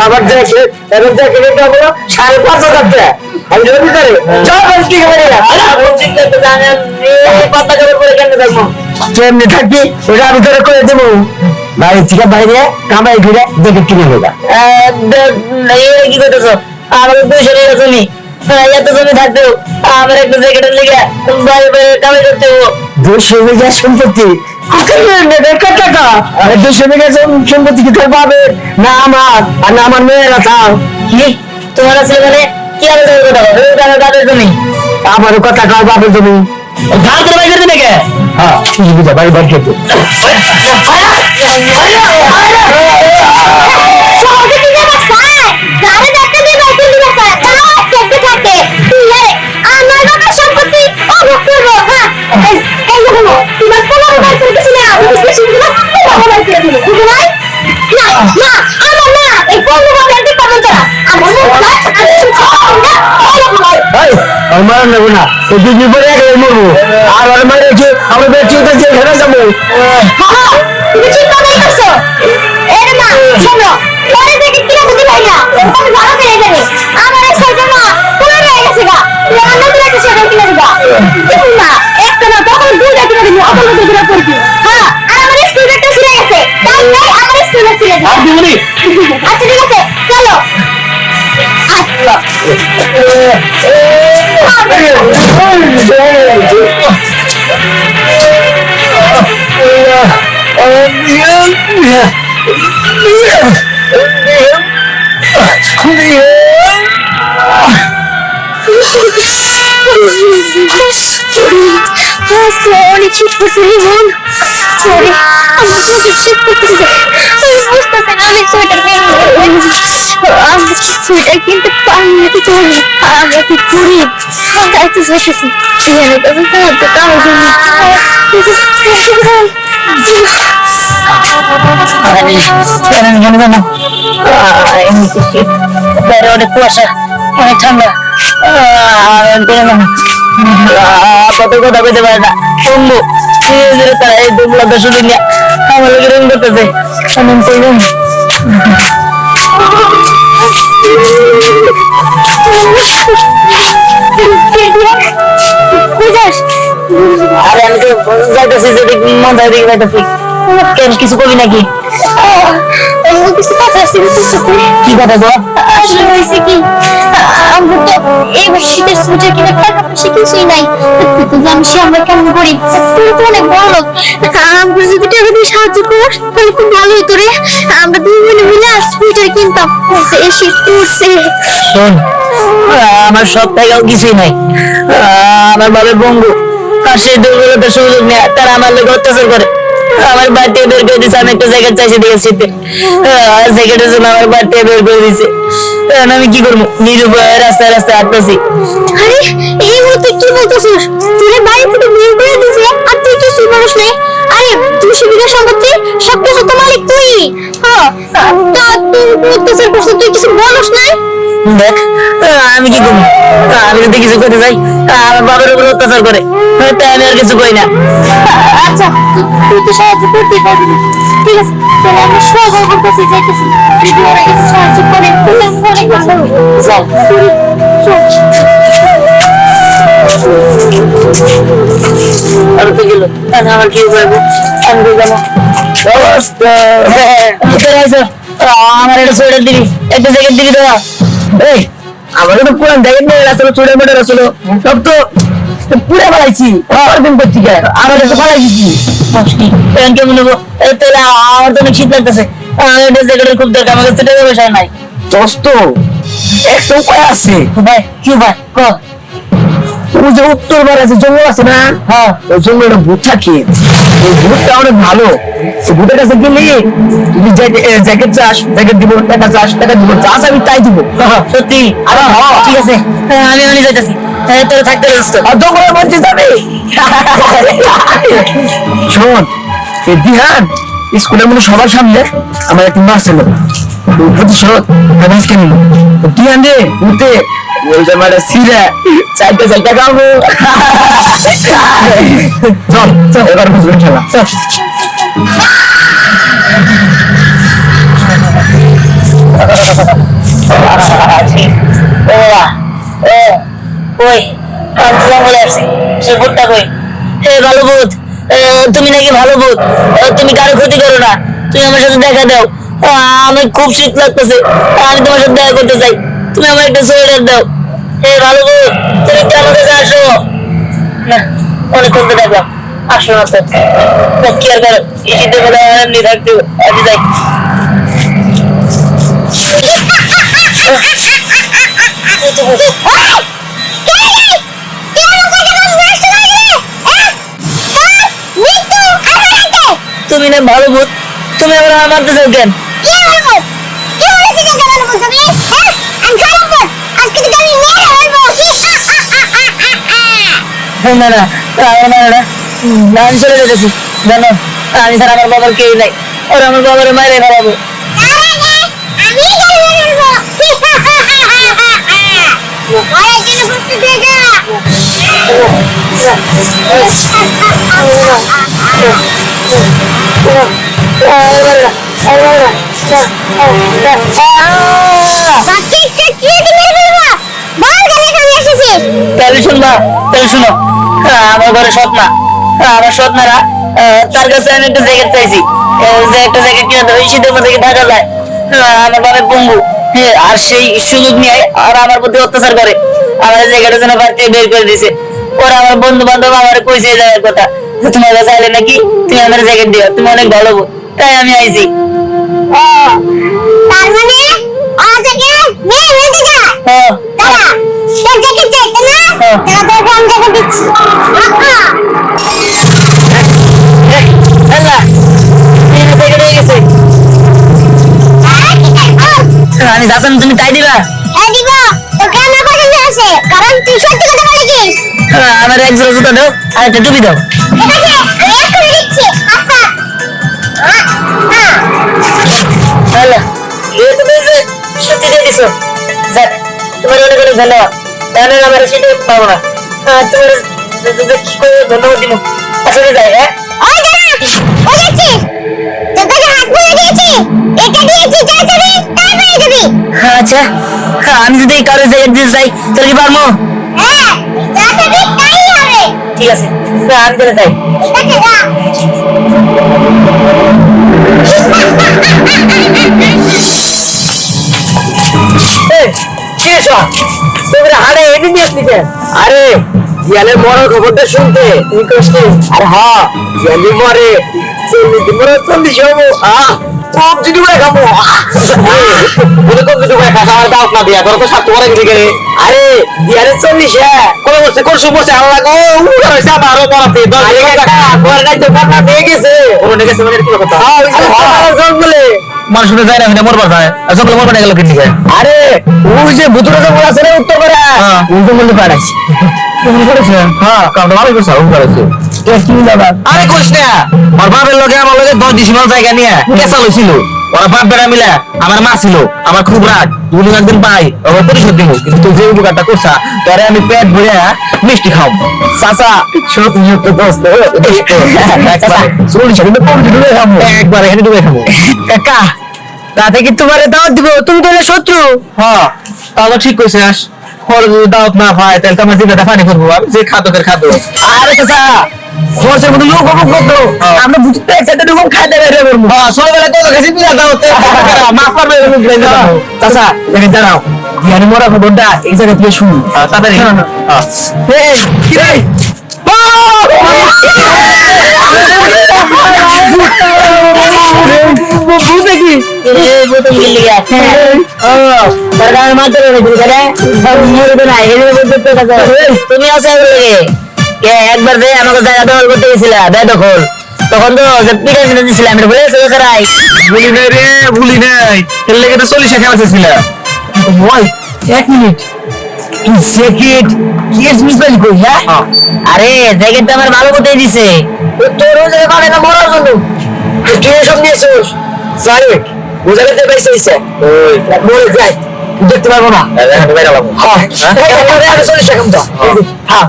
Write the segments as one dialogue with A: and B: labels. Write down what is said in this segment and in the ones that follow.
A: আবার দেখে এখন দেখে 5,500 টাকা আমি যদি করে কেমনি থাকবি ওটা আমি তোরে করে দেবো বাড়ির থেকে বাইরে কামাই ঘুরে দেখে কিনে দেবা কি করতেছ আমার 200 টাকা জমি এত জমি থাকতেও আমার একটা জ্যাকেটের লেগে বাইরে বাইরে কামাই করতে হবো 200 বিঘা সম্পত্তি সম্পত্তি কি তোর পাবে না আমার আর না আমার মেয়েরা থাও কি তোমার আছে মানে কি আর কথা জমি আমার কথা কয় বাপের জমি ধান করে বাড়ি করতে নাকি হ্যাঁ ঠিক বুঝা বাড়ি বাড়ি খেতে আমার নেবো না দুদিন পরে মরবো আর আমার আমার বেঁচে ঘেরা যাবো তুমি ঠিক কথাই করছো এর না শোনো পরে থেকে কি বুঝি ভাই না তুমি ভালো করে জানি আমার এই সাইজে না পুরো হয়ে গেছে গা রান্না করে একটা সেটা কিনে দিবা না একটা না তখন দুইটা কিনে দিবি অবল দুইটা করবি হ্যাঁ আর আমার স্টুডেন্টটা ছিড়ে গেছে তাই নাই আমার স্টুডেন্ট ছিড়ে গেছে আর দিবনি আচ্ছা ঠিক আছে চলো অনেক শীত করছে মন সরি আমার শীত করতেছে আমি সোয়েটার সোয়েটার কিনতে পারিনি তো চলি আমরা কি করি তাই তো যাইতেছি আমার কাছে সাহায্য কারোর জন্য অনেক কুয়াশা অনেক ঠান্ডা কত কথা পেতে পারে না বন্ধু ধীরে ধীরে তারা এই দুর্বলতা শুধু নিয়ে আমার লোকের রং করতেছে এমন করবেন আরে আমি তো যাইতেছি যেদিক মাথায় দিকে যাইতেছি কেন কিছু করবি নাকি কিছু কথা আছে কি কথা গো আসলে হয়েছে কি আমরা তো এইবার শীতের সোয়েটার কিনে টাকা পয়সা কিছুই নাই তুই জানিস আমরা কেমন গরিব তুই তো অনেক বড় লোক আমরা যদি টাকা দিয়ে সাহায্য কর তাহলে খুব ভালো হতো রে আমরা দুই বোনে মিলে সোয়েটার কিনতাম শীত পড়ছে শোন আমার সব টাকাও কিছুই নাই আমার বাবার বন্ধু আর সেই দুর্বলতার সুযোগ নেয় তারা আমার লোক অত্যাচার করে আমার বাড়িতে বের করে দিচ্ছে আমি একটা জ্যাকেট চাইছি দিয়ে শীতে জ্যাকেটের জন্য আমার বাড়িতে বের করে দিচ্ছে আমি কি করবো নিরুপায় রাস্তায় রাস্তায় হাঁটতেছি আরে এই মুহূর্তে কি বলতেছিস তুই বাড়ি থেকে বের করে দিছে আর তুই কিছু মানুষ নেই আরে 200 বিঘা সম্পত্তি সবকিছু তো মালিক তুই হ্যাঁ তা তুই অত্যাচার করছিস তুই কিছু বলস নাই দেখ আমি কি করবো আমি যদি কিছু করতে যাই আমার বাবার উপর অত্যাচার করে তাই আমি আর কিছু করি না আচ্ছা তুই তো সাহায্য করতেই পারবি না ঠিক আছে তাহলে আমি সহযোগিতার কাছে যাইতেছি যদি ওরা কিছু সাহায্য করে তাহলে অনেক ভালো হবে চল আর তো গেল তাহলে আমার কি করবো আমি তো যাবো আমার একটা সোয়েটার দিবি একটা জ্যাকেট দিবি তোরা এই আমারও তো পুরান জ্যাকেট নিয়ে আসলো চুড়ে মোটর আসলো সব তো পুরে ফেলাইছি দিন করছি আমাদের তো ফেলাই দিচ্ছি কেমন নেবো তাহলে আমার তো অনেক শীত লাগতেছে আমার একটা জ্যাকেটের খুব দরকার আমার কাছে টাকা পয়সা নাই দোস্ত একটা উপায় আছে ভাই কি ভাই
B: ওই যে উত্তর পাড়ে যে জঙ্গল আছে না,
A: হ্যাঁ
B: ওই জঙ্গলে ভূত থাকে। ওই ভূতটা অনেক ভালো। ওই ভূতের কাছে গেলে তুমি জ্যাকেট চাস জ্যাকেট দিব, টাকা চাস টাকা দিব, চাস আমি তাই দিব।
A: সত্যি?
B: আরে হ্যাঁ।
A: ঠিক আছে, আমি যাইতেছি। তোর থাকতে ব্যস্ত।
B: আর জঙ্গলের মধ্যে যাবে। শোন, এই দিহান স্কুলের মধ্যে সবার সামনে আমার একটি মাছ ছিল, প্রতিশোধ আজকে নিল। দিহান রে উঠে বলছে মানে সিরা চারটা চারটা খাবো। চল চল এবার বুঝবেন খেলা, চল।
A: কই জঙ্গলে আসছি, সে ভূতটা কই? হে ভালো ভূত, তুমি নাকি ভালো ভূত, তুমি কারো ক্ষতি করো না, তুমি আমার সাথে দেখা দাও। আমি খুব শীত লাগতেছে, আমি তোমার সাথে দেখা করতে চাই, তুমি আমার একটা সোয়েটার দাও। হে ভালো ভূত, তুমি একটু আমার কাছে আসো না। অনেকক্ষণ তো দেখলাম, আসো না তো। কি আর করো, এই শীতের মধ্যে আমার এমনি থাকতে আমি যাই। তুমি না ভালো ভূত, তুমি আবার মারতে চাও কেন? না না আমি চলে যেতেছি, জানো আমি স্যার আমার বাবার কেউ নাই, ওরা আমার বাবার মায়ের ফেলাবো। তাহলে শুনবা, তাহলে শুনো, আমার ঘরে স্বপ্না, আমার স্বপ্নারা তার কাছে আমি একটা জ্যাকেট চাইছি, যে একটা জ্যাকেট কিনে দেবে, শীতের মধ্যে ঢাকা যায়। আমার বাবা বঙ্গু, আর সেই সুযোগ নিয়ে আর আমার প্রতি অত্যাচার করে, আমার জ্যাকেটের জন্য বাড়িতে বের করে দিছে। ওরা আমার বন্ধু বান্ধব আমার কইছে যাওয়ার কথা, তোমার কাছে আইলে নাকি তুমি আমার জ্যাকেট দিও, তুমি অনেক ভালো, তাই আমি আইছি।
C: তার মানে ও থেকে মেয়ে হয়ে যায়।
A: হ্যাঁ
C: দাদা তোর জ্যাকেট চাইতে না, দাদা তোর আমি জ্যাকেট দিচ্ছি।
A: আমি যাচ্ছেন, তুমি তাই দিবা?
C: হ্যাঁ দিব, তোকে আমার পছন্দ আছে, কারণ তুই সত্যি কথা বলেছিস।
A: আমার এক জোড়া জুতা দাও আর একটা টুপি দাও।
C: ঠিক আছে, আমি এক্ষুনি দিচ্ছি। আচ্ছা
A: হ্যালো, তুমি যে সত্যি দিয়ে দিছো, যাক তোমার অনেক অনেক ধন্যবাদ। তাহলে আমার সেটা পাবো না, তোমার কি করে ধন্যবাদ দিব? আসলে যাই। হ্যাঁ
C: ওই দাঁড়া, ও দেখছিস তোর কাছে হাত বুলিয়ে দিয়েছি, এটা দিয়েছি, যাই যাবি তাই পেয়ে যাবি।
A: আচ্ছা, আমি যদি কারো জ্যাকেট দিতে চাই তাহলে কি পারবো?
C: হ্যাঁ যা যাবি তাই হবে।
A: ঠিক আছে, আমি তাহলে যাই।
C: ঠিক আছে যা।
B: আরে এটি নিয়ে আসলি কেন? আরে জিয়ালের মরার খবরটা শুনতে তুমি কষ্ট। আরে হ্যাঁ, জিয়ালি মরে 40 দিন মরে 40 হবো। কম যদি করে খাবো, বলে কম যদি করে খাস, আমার দাওয়াত না দিয়া তোর তো স্বার্থ করে গেলি গেলে। আরে জিয়ালে 40 কোন বসে করছু বসে আল্লাহ গো উড়া হইছে আমারও মরাতে 10 টাকা তোর নাই তো কাটা দিয়ে গেছে। ওর নিয়ে গেছে মানে কি কথা? হ্যাঁ জঙ্গলে মানুষ শুনে যায় না, হইনা মরবার যায়, আর জঙ্গলে মরবার গেল কিনি যায়। আরে ওই যে ভুতুরে জঙ্গল আছে না উত্তর করে, ওই জঙ্গলে পাড়াইছে। তুমি করেছ? হ্যাঁ কামটা ভালো করছ, ও করেছে। কি ব্যাপার? আরে কইছ না, আমার বাপের লগে আমার লগে 10 ডিসিমাল জায়গা নিয়ে কেসা লইছিল। ওরা বাপ বেড়া মিলা আমার মা ছিল, আমার খুব রাগ, দুদিন একদিন পাই ওরা পরিশোধ দিব, কিন্তু তুই যে উপকারটা করছা তোরে আমি পেট ভরে মিষ্টি খাও। চাচা সত্যি সত্যি দোস্ত, চাচা 40 কিন্তু কম ডুবে খাবো, একবার এখানে ডুবে খাবো। কাকা তাতে কি তোমারে দাওয়াত দিব? তুমি তো শত্রু। হ্যাঁ তাও ঠিক কইছিস, পরে যদি দাওয়াত না পাই তাহলে তো আমার জিভে পানি করবো, আমি যে খাদকের খাদ্য। আরে চাচা খরচের মধ্যে লোক অভাব করতো, আমরা বুঝতে একসাথে রকম খাইতে বেরিয়ে পড়বো। হ্যাঁ ছোটবেলায় তো কাছে তুই দাওয়াত মাফ করবে চাচা, দেখে দাঁড়াও জিয়ানি মরা খবরটা এই জায়গা থেকে শুনি তাড়াতাড়ি। বুঝে কি
A: আমি মাত্র তুমি আছে কে একবার যে আমাকে জায়গা দখল করতে গেছিল বেদখল তখন তো পিঠা কিনে দিয়েছিলাম এটা বলে সরকারাই
B: ভুলি নাই রে ভুলি নাই এর লেগে তো 40 খেলা ছিল
A: বল 1 মিনিট জ্যাকেট কি এস মিস বলি কই হ্যাঁ আরে জ্যাকেটটা আমার ভালো মতোই দিছে তোর ওই জায়গা পাবে না মরার জন্য
B: কি সব নিয়েছিস সরি বুঝাতে পাইছিস হইছে ওই বল যাই
A: দেখতে পারবো না
B: আমি বাইরে যাবো হ্যাঁ আমি 40 সেকেন্ড দাও হ্যাঁ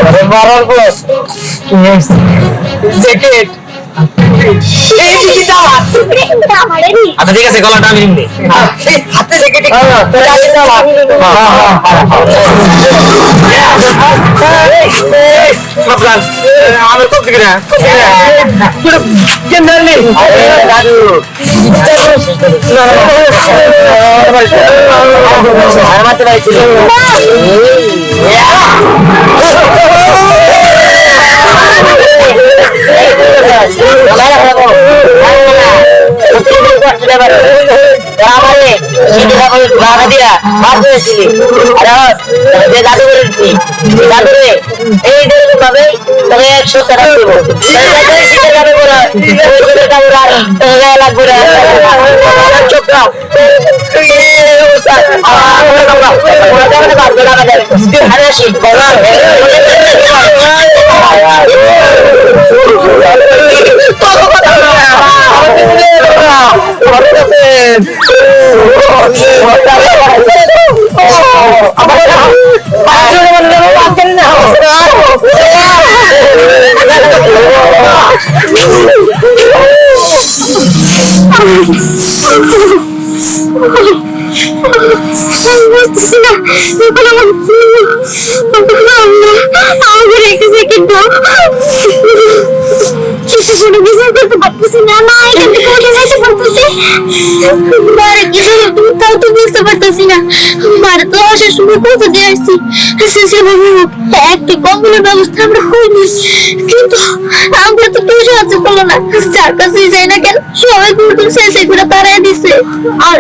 A: আরে মরার পর
B: জ্যাকেট
A: আচ্ছা ঠিক আছে গলাটা আমি নিব
B: হাতে জ্যাকেট
A: তোর আগে যাও
B: সাবধান আমি তো দিকে না কেন জানি
A: দাদু আমাতে পাইছিল একটা কম্বলের ব্যবস্থা আমরা করিনি কিন্তু আমরা তো কেউ সাহায্য করলো না যার কাছে যাই না কেন সবাই ঘুরতে শেষে ঘুরে তাড়াই দিছে আর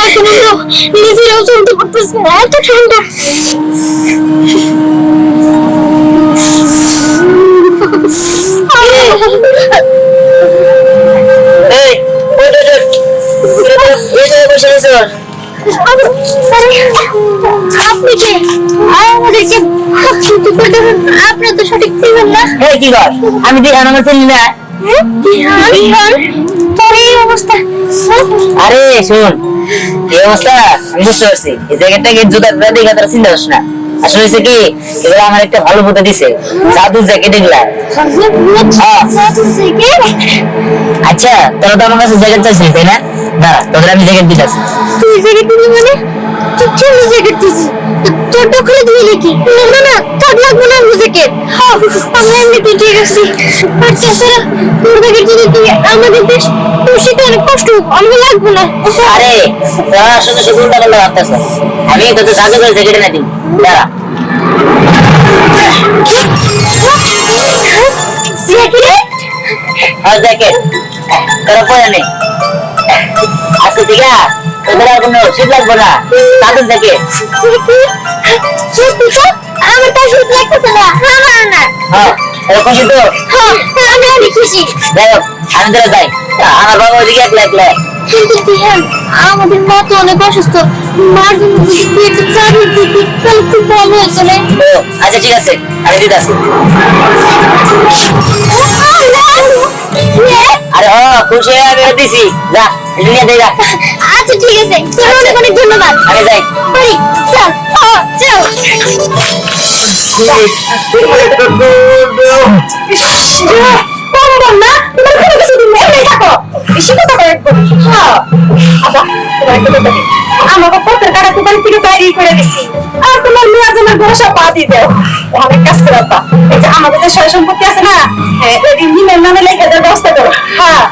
A: এখন আমরা নিজেরাও চলতে পারতেছি না এত ঠান্ডা এই বসে গেছো আপনি কি আমাদেরকে আপনি তো সঠিক ছিলেন না কি কর আমি দিহান আমার ছিলি না আরে শোন এই অবস্থা আমি বুঝতে পারছি এই জায়গাটাকে জুতা দেখে তারা চিন্তা করছ না আসলে হয়েছে কি এগুলো আমার একটা ভালো মতো দিছে জাদু জ্যাকেট এগুলা আচ্ছা তোরা তো আমার কাছে জ্যাকেট চাইছিস তাই না দাঁড়া তোদের আমি জ্যাকেট দিতেছি তুই জ্যাকেট দিবি মানে তুই কি জ্যাকেট দিছিস তোরটা খুলে দিবি নাকি না না তোর লাগবে না জ্যাকেট আমি এমনিতে ঠিক আছে আর তাছাড়া তোর জ্যাকেট যদি তুই আমাদের দেশ তো সেটা অনেক কষ্ট আমি লাগবে না আরে তোরা আসলে সে চিন্তা করলে ভাবতেছ আমি তোদের জাদু করে জ্যাকেট এনে দিই দাঁড়া জ্যাকেট তোরা পরে নে আজকে ঠিক আছে তোদের আর কোনো শীত লাগবে না তাদের জ্যাকেট আমার তো শীত লাগতেছে না আমার না হ্যাঁ এরকম খুশি তো হ্যাঁ আমি অনেক খুশি যাই হোক আমি তোরা যাই আমার বাবা ওইদিকে একলা একলা কিন্তু দিহান আমাদের মা তো অনেক অসুস্থ মার জন্য যদি একটু চাবি দিতি তাহলে খুব ভালো হতো না আচ্ছা ঠিক আছে আমি দিতেছি আরে খুশি হয়ে আমি দিছি যা নিয়ে দে যা আচ্ছা ঠিক আছে তোর অনেক অনেক ধন্যবাদ আরে যাই চল চল না আমাকে পথের কাটা তোমার থেকে বাইরে করে দিছি আর তোমার মেয়ের জন্য গোসা পা দিয়ে দাও অনেক কাজ করে এই যে আমাদের যে সয় সম্পত্তি আছে না ওই নিমের নামে লেখা দেওয়ার ব্যবস্থা করো হ্যাঁ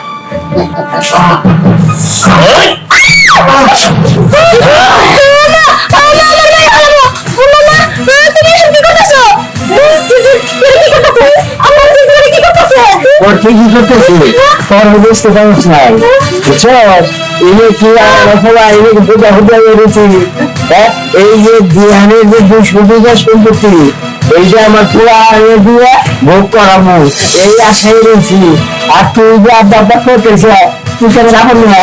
B: ঠিকই করতেছি তোর বুঝতে পারছ না বুঝছো ইনি কি আর ইনি বুঝা বুঝা বেরিয়েছি এই যে দিহানের যে দুষ্কৃতিকা সম্পত্তি এইটা আমার পুরা দিয়ে ভোগ করাবো এই আশায় রয়েছি আর তুই যে আব্বা করতেছ তুই কেন রাখুন না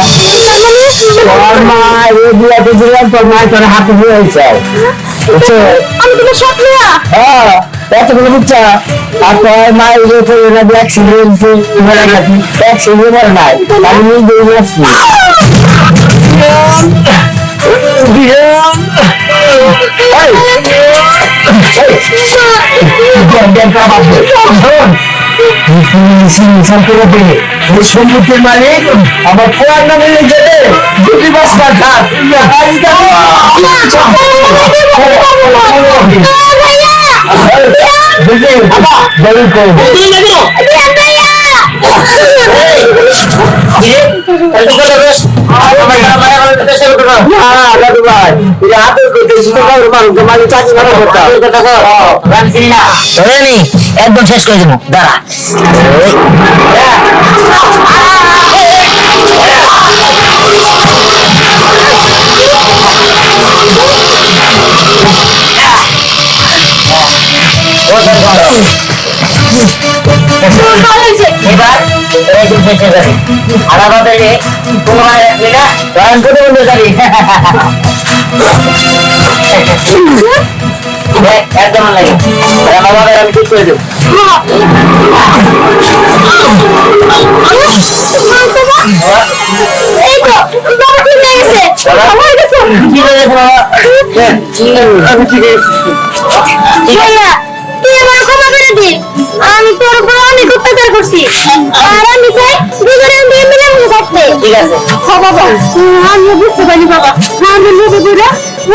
B: তোর মা এই বিয়াতে দিলাম তোর মা তোর হাতে দিয়েছে বুঝছো
A: আমি তোমার সব মেয়া
B: হ্যাঁ এতগুলো বুঝছা আর তোর মা এই যে অ্যাক্সিডেন্ট মরে গেছি অ্যাক্সিডেন্ট মরে নাই আমি নিজে আসছি সম্মুখের মালিক আমার পুরান নামে যেতে দুটি বস্তা ঘাট
A: একদম শেষ করে দেবো দাঁড়া এবার আলাদা তোমার একদম লাগে আমি ঠিক করে দেবো
C: আমি তোর উপর অনেক অত্যাচার করছি আর আমি চাই দুজনে মিলে মিলে থাকতে
A: ঠিক আছে
C: বাবা আমি বুঝতে পারি বাবা আমি লোকে বুড়া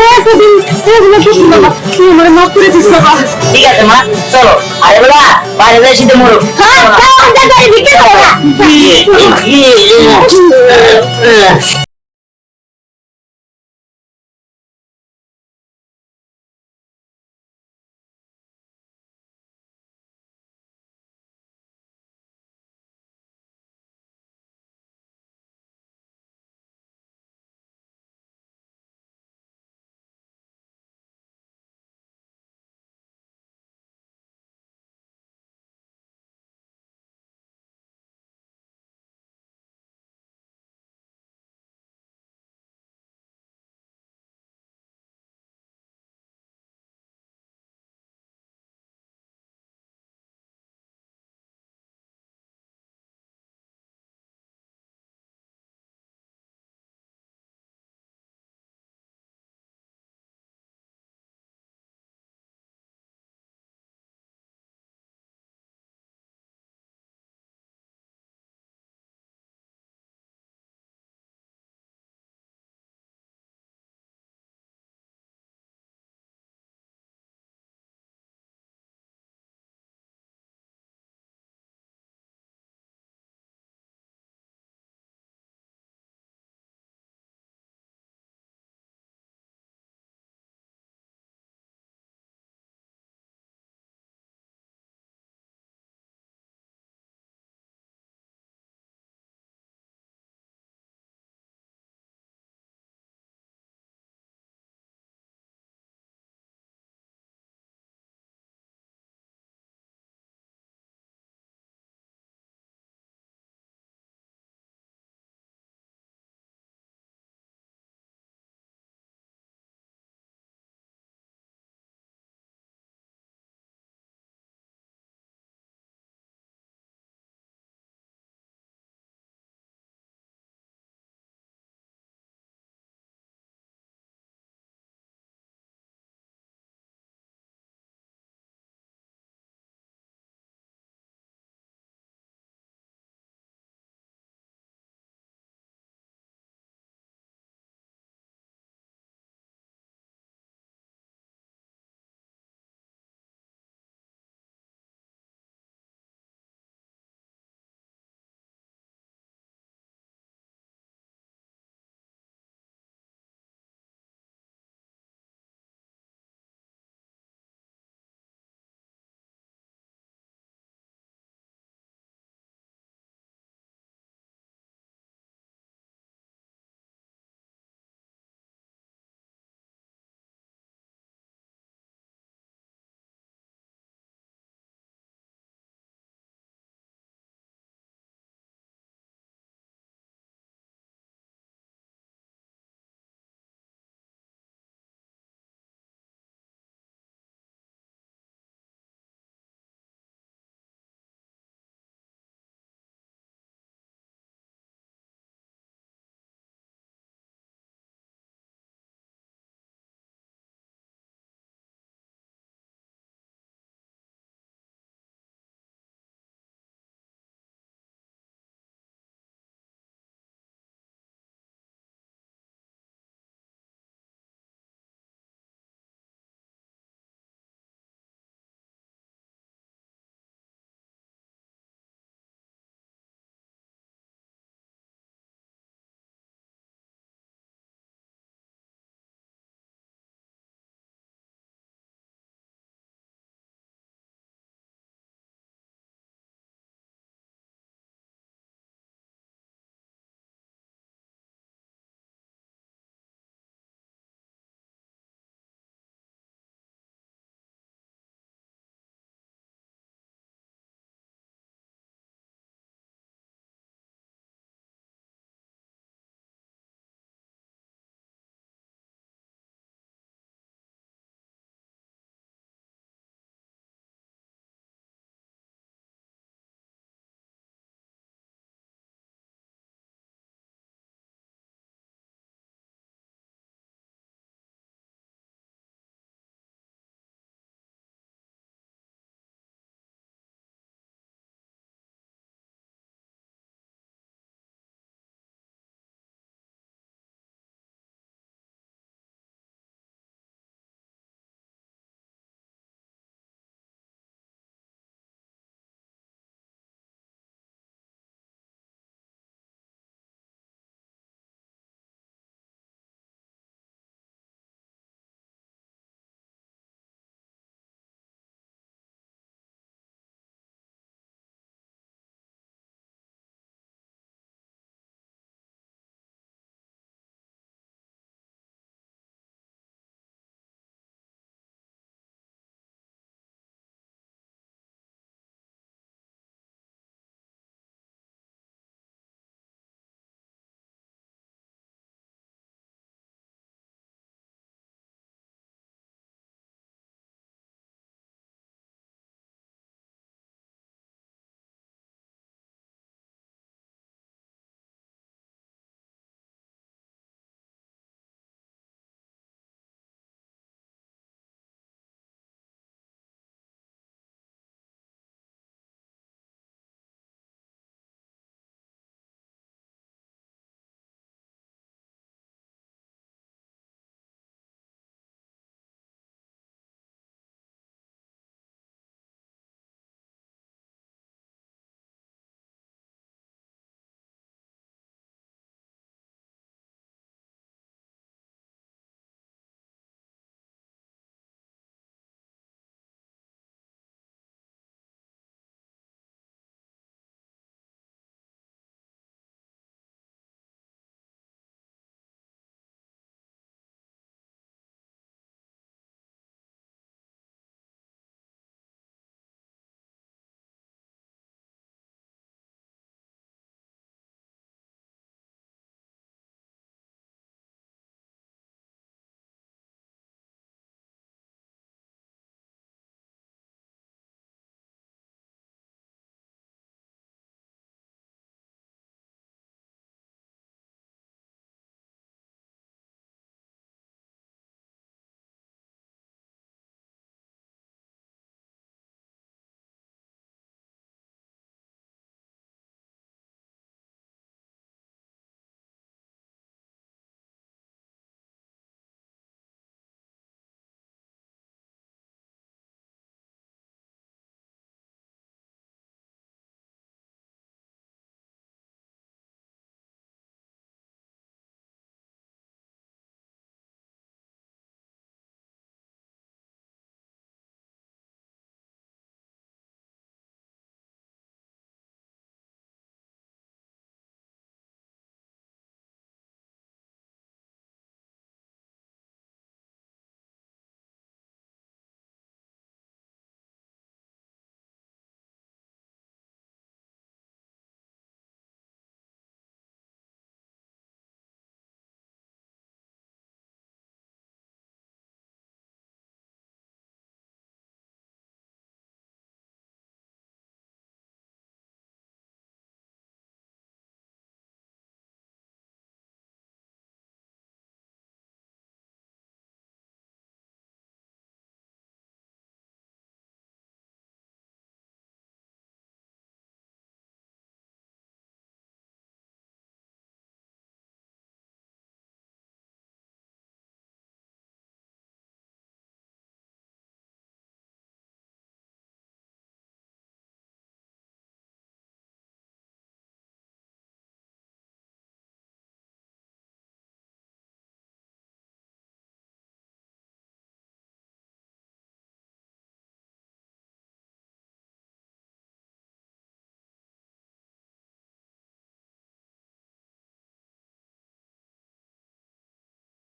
C: এতদিন এগুলো কিছু বাবা তুই আমার মাফ করে দিস বাবা
A: ঠিক আছে মা চলো আরে বলা বাইরে যাই শীতে মরো
C: হ্যাঁ বিক্রি করো না